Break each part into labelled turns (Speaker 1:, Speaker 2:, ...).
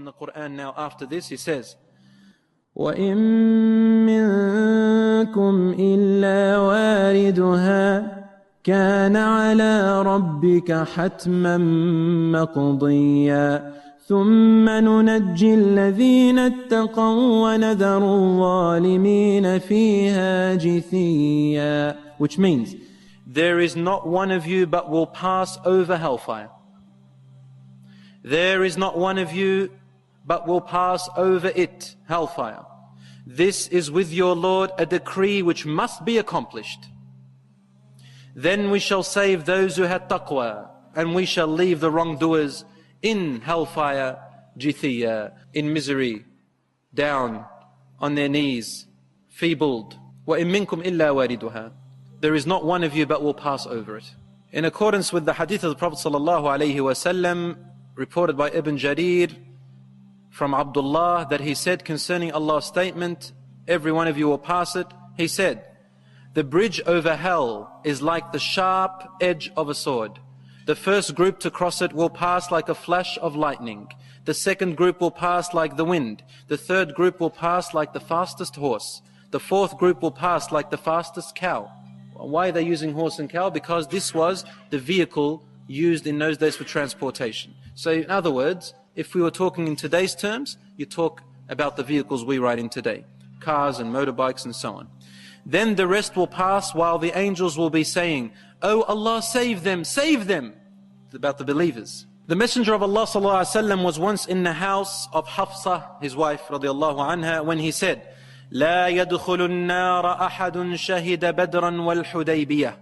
Speaker 1: the Quran now after this. He says,
Speaker 2: وَإِن مِّنكُمْ إِلَّا وَارِدُهَا كَانَ عَلَى رَبِّكَ حَتْمًا مَّقْضِيًّا ثُمَّ نُنَجِّي الَّذِينَ اتَّقَوْا وَنَذَرُ الظَّالِمِينَ فِيهَا جِثِيًّا. Which means, there is not one of you but will pass over hellfire. There is not one of you but will pass over it, hellfire. This is with your Lord a decree which must be accomplished. Then we shall save those who had taqwa, and we shall leave the wrongdoers in hellfire, jithiya, in misery, down on their knees, feebled. وَإِن مِّنكُمْ إِلَّا وَارِدُهَا. There is not one of you but will pass over it. In accordance with the hadith of the Prophet ﷺ, reported by Ibn Jarir from Abdullah, that he said concerning Allah's statement, every one of you will pass it. He said, the bridge over hell is like the sharp edge of a sword. The first group to cross it will pass like a flash of lightning. The second group will pass like the wind. The third group will pass like the fastest horse. The fourth group will pass like the fastest cow. Why are they using horse and cow? Because this was the vehicle used in those days for transportation. So in other words, if we were talking in today's terms, you talk about the vehicles we ride in today. Cars and motorbikes and so on. Then the rest will pass while the angels will be saying, "Oh Allah, save them, save them." It's about the believers. The Messenger of Allah ﷺ was once in the house of Hafsa, his wife radiallahu anha, when he said, لا يدخل النار أحد شهد بدرا والحديبية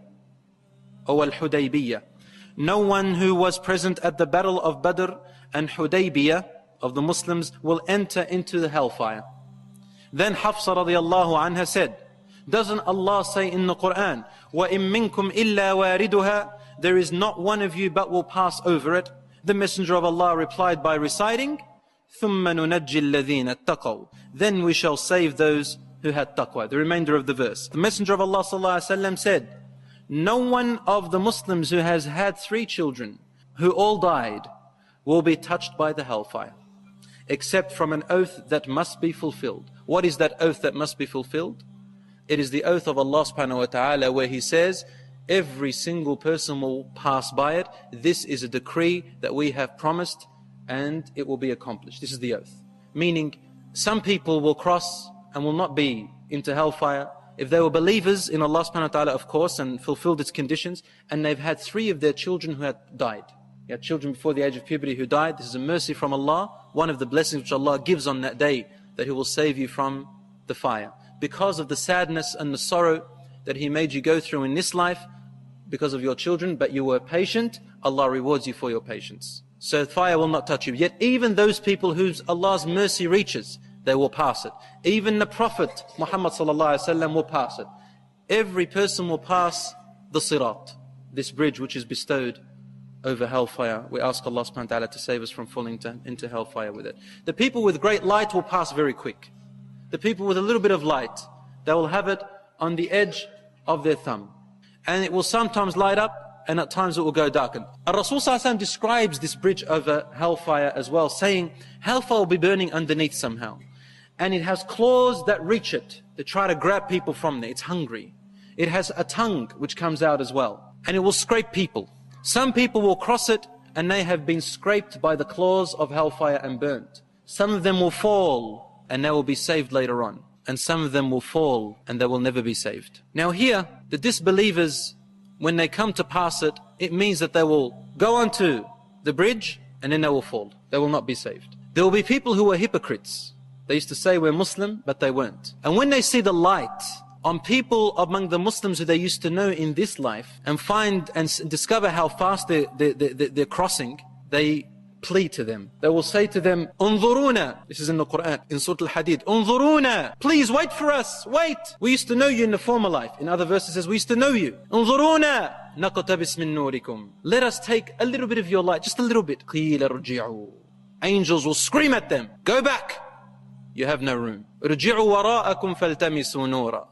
Speaker 2: أو الحديبية. No one who was present at the battle of Badr and Hudaybiyah of the Muslims will enter into the hellfire. Then Hafsa radiallahu anha said, doesn't Allah say in the Quran, وَإِن مِّنكُمْ إِلَّا وَارِدُهَا, there is not one of you but will pass over it? The Messenger of Allah replied by reciting, ثُمَّ نُنَجِّي الَّذِينَ اتَّقَوْا, then we shall save those who had taqwa. The remainder of the verse. The Messenger of Allah ﷺ said, no one of the Muslims who has had 3 children, who all died, will be touched by the hellfire, except from an oath that must be fulfilled. What is that oath that must be fulfilled? It is the oath of Allah subhanahu wa ta'ala, where He says, every single person will pass by it. This is a decree that we have promised, and it will be accomplished. This is the oath. Meaning, some people will cross and will not be into hellfire if they were believers in Allah subhanahu wa ta'ala, of course, and fulfilled its conditions, and they've had 3 of their children who had died. They had children before the age of puberty who died. This is a mercy from Allah, one of the blessings which Allah gives on that day, that He will save you from the fire. Because of the sadness and the sorrow that He made you go through in this life, because of your children, but you were patient, Allah rewards you for your patience. So fire will not touch you. Yet even those people whose Allah's mercy reaches, they will pass it. Even the Prophet Muhammad ﷺ will pass it. Every person will pass the sirat, this bridge which is bestowed over hellfire. We ask Allah subhanahu wa ta'ala to save us from falling into hellfire with it. The people with great light will pass very quick. The people with a little bit of light, they will have it on the edge of their thumb. And it will sometimes light up, and at times it will go darken. Rasul ﷺ describes this bridge over hellfire as well, saying hellfire will be burning underneath somehow. And it has claws that reach it, to try to grab people from there. It's hungry. It has a tongue which comes out as well. And it will scrape people. Some people will cross it, and they have been scraped by the claws of hellfire and burnt. Some of them will fall, and they will be saved later on. And some of them will fall, and they will never be saved. Now here, the disbelievers, when they come to pass it, it means that they will go onto the bridge, and then they will fall. They will not be saved. There will be people who are hypocrites. They used to say we're Muslim, but they weren't. And when they see the light on people among the Muslims who they used to know in this life, and find and discover how fast they're crossing, they plead to them. They will say to them, Unzuruna. This is in the Quran, in Surah Al-Hadid. Unzuruna. Please wait for us. Wait. We used to know you in the former life. In other verses it says, we used to know you. Unzuruna. Naqtabis min nurikum. Let us take a little bit of your light, just a little bit. Qila rji'u. Angels will scream at them. Go back. You have no room. Rji'u wara'akum faltamisu nura.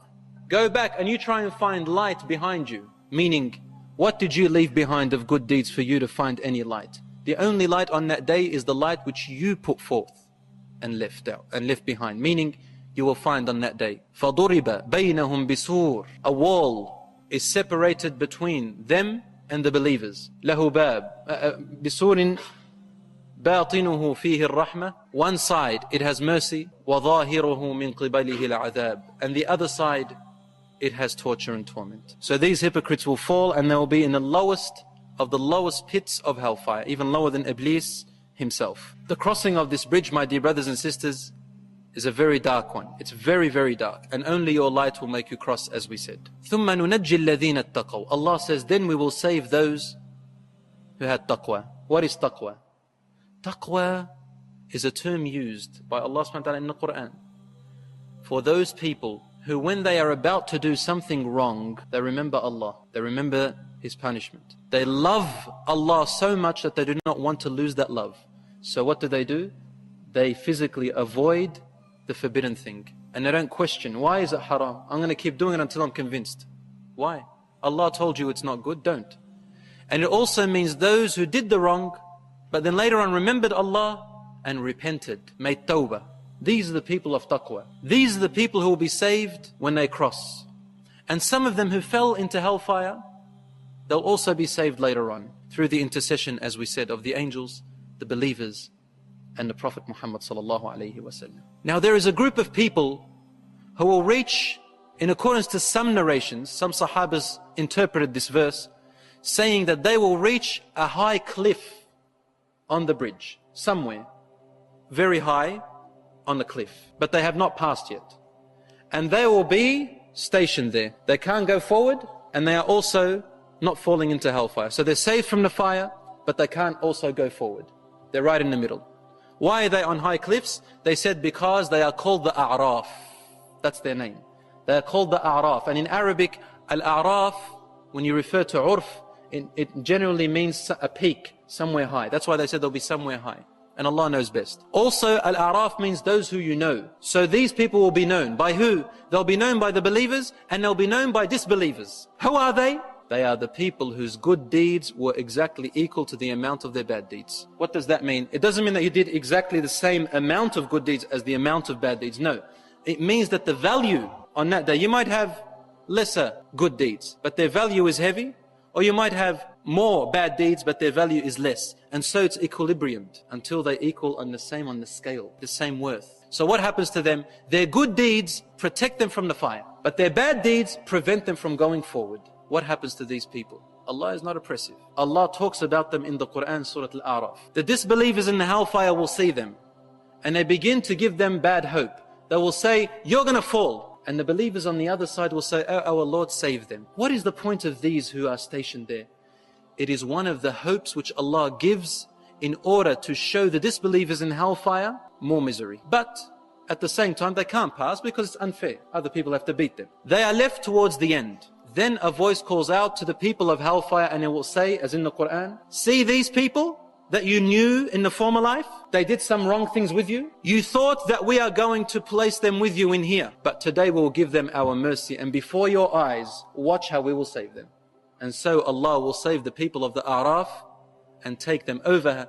Speaker 2: Go back and you try and find light behind you. Meaning, what did you leave behind of good deeds for you to find any light? The only light on that day is the light which you put forth. and left out and left behind. Meaning, you will find on that day, فَضُرِبَ بَيْنَهُمْ بِسُورٍ, a wall is separated between them and the believers. لَهُ بَابٍ بِسُورٍ بَاطِنُهُ فِيهِ الرَّحْمَةِ, one side it has mercy, وَظَاهِرُهُ مِنْ قِبَلِهِ الْعَذَابِ, and the other side it has torture and torment. So these hypocrites will fall and they will be in the lowest of the lowest pits of hellfire, even lower than Iblis himself. The crossing of this bridge, my dear brothers and sisters, is a very dark one. It's very, very dark, and only your light will make you cross, as we said. ثُمَّ نُنَجِّي الَّذِينَ اتَّقَوْا, Allah says, then we will save those who had taqwa. What is taqwa? Taqwa is a term used by Allah subhanahu wa ta'ala in the Quran for those people who, when they are about to do something wrong, they remember Allah, they remember His punishment. They love Allah so much that they do not want to lose that love. So what do? They physically avoid the forbidden thing. And they don't question, why is it haram? I'm going to keep doing it until I'm convinced. Why? Allah told you it's not good, don't. And it also means those who did the wrong, but then later on remembered Allah and repented, made tawbah. These are the people of taqwa. These are the people who will be saved when they cross. And some of them who fell into hellfire, they'll also be saved later on through the intercession, as we said, of the angels, the believers, and the Prophet Muhammad sallallahu alaihi wasallam. Now there is a group of people who will reach, in accordance to some narrations, some Sahabas interpreted this verse, saying that they will reach a high cliff on the bridge, somewhere, very high on the cliff, but they have not passed yet. And they will be stationed there. They can't go forward, and they are also not falling into hellfire. So they're saved from the fire, but they can't also go forward. They're right in the middle. Why are they on high cliffs? They said because they are called the A'raf. That's their name. They are called the A'raf. And in Arabic, Al-A'raf, when you refer to Urf, it generally means a peak, somewhere high. That's why they said they'll be somewhere high. And Allah knows best. Also, Al-A'raf means those who you know. So these people will be known. By who? They'll be known by the believers, and they'll be known by disbelievers. Who are they? They are the people whose good deeds were exactly equal to the amount of their bad deeds. What does that mean? It doesn't mean that you did exactly the same amount of good deeds as the amount of bad deeds. No. It means that the value on that day, you might have lesser good deeds, but their value is heavy. Or you might have more bad deeds, but their value is less. And so it's equilibriumed until they equal on the scale, the same worth. So what happens to them? Their good deeds protect them from the fire, but their bad deeds prevent them from going forward. What happens to these people? Allah is not oppressive. Allah talks about them in the Quran, Surah Al-A'raf. The disbelievers in the hellfire will see them, and they begin to give them bad hope. They will say, you're going to fall. And the believers on the other side will say, oh, our Lord, save them. What is the point of these who are stationed there? It is one of the hopes which Allah gives in order to show the disbelievers in hellfire more misery. But at the same time, they can't pass because it's unfair. Other people have to beat them. They are left towards the end. Then a voice calls out to the people of hellfire, and it will say, as in the Quran, see these people that you knew in the former life? They did some wrong things with you. You thought that we are going to place them with you in here, but today we will give them our mercy, and before your eyes, watch how we will save them. And so Allah will save the people of the A'raf and take them over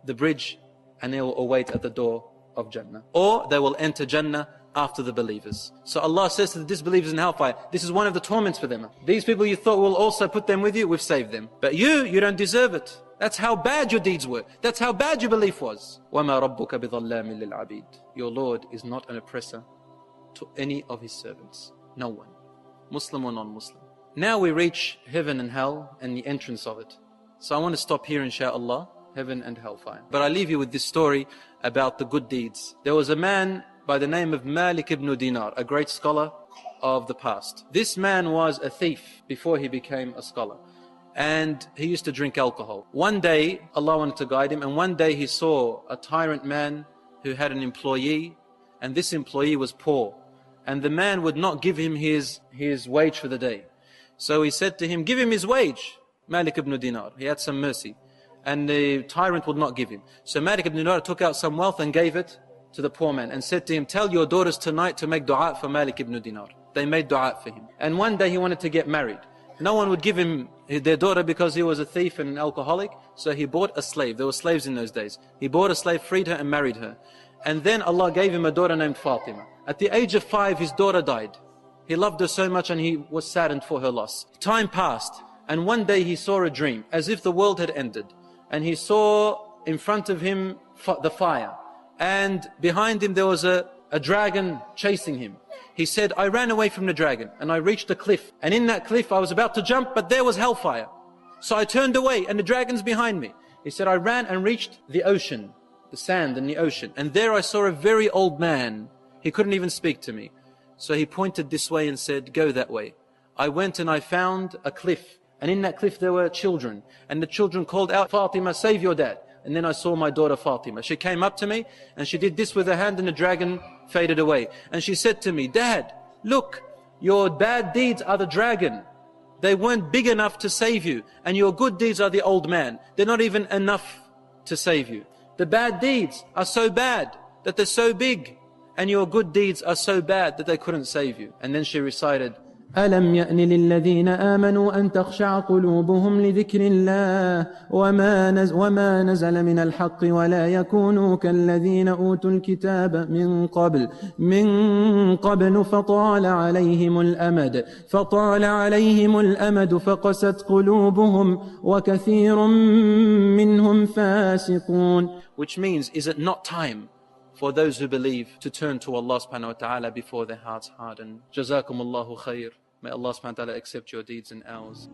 Speaker 2: the bridge, and they will await at the door of Jannah. Or they will enter Jannah after the believers. So Allah says to the disbelievers in hellfire, this is one of the torments for them. These people you thought will also put them with you, we've saved them. But you don't deserve it. That's how bad your deeds were. That's how bad your belief was. وَمَا رَبُّكَ بِظَلَّامٍ لِلْعَبِيدِ. Your Lord is not an oppressor to any of His servants. No one. Muslim or non-Muslim. Now we reach heaven and hell and the entrance of it. So I want to stop here, inshaAllah, heaven and hellfire. But I leave you with this story about the good deeds. There was a man by the name of Malik ibn Dinar, a great scholar of the past. This man was a thief before he became a scholar. And he used to drink alcohol. One day, Allah wanted to guide him, and one day he saw a tyrant man who had an employee, and this employee was poor. And the man would not give him his wage for the day. So he said to him, give him his wage, Malik ibn Dinar. He had some mercy. And the tyrant would not give him. So Malik ibn Dinar took out some wealth and gave it to the poor man and said to him, tell your daughters tonight to make dua for Malik ibn Dinar. They made dua for him. And one day he wanted to get married. No one would give him their daughter because he was a thief and an alcoholic. So he bought a slave. There were slaves in those days. He bought a slave, freed her and married her. And then Allah gave him a daughter named Fatima. At the age of 5, his daughter died. He loved her so much and he was saddened for her loss. Time passed, and one day he saw a dream, as if the world had ended. And he saw in front of him the fire. And behind him there was a dragon chasing him. He said, I ran away from the dragon and I reached a cliff. And in that cliff I was about to jump, but there was hellfire. So I turned away and the dragon's behind me. He said, I ran and reached the ocean, the sand in the ocean. And there I saw a very old man. He couldn't even speak to me. So he pointed this way and said, go that way. I went and I found a cliff. And in that cliff there were children. And the children called out, Fatima, save your dad. And then I saw my daughter Fatima. She came up to me and she did this with her hand and the dragon faded away. And she said to me, Dad, look, your bad deeds are the dragon. They weren't big enough to save you. And your good deeds are the old man. They're not even enough to save you. The bad deeds are so bad that they're so big. And your good deeds are so bad that they couldn't save you. And then she recited,
Speaker 3: ألم يأن للذين آمنوا أن تخشع قلوبهم لذكر الله وما نزل من الحق ولا يكونوا كالذين أوتوا الكتاب من قبل فطال عليهم الأمد فقست قلوبهم وكثير منهم فاسقون.
Speaker 2: Which means, is it not time for those who believe to turn to Allah subhanahu wa ta'ala before their hearts harden? Jazakumullahu khair. May Allah subhanahu wa ta'ala accept your deeds and ours.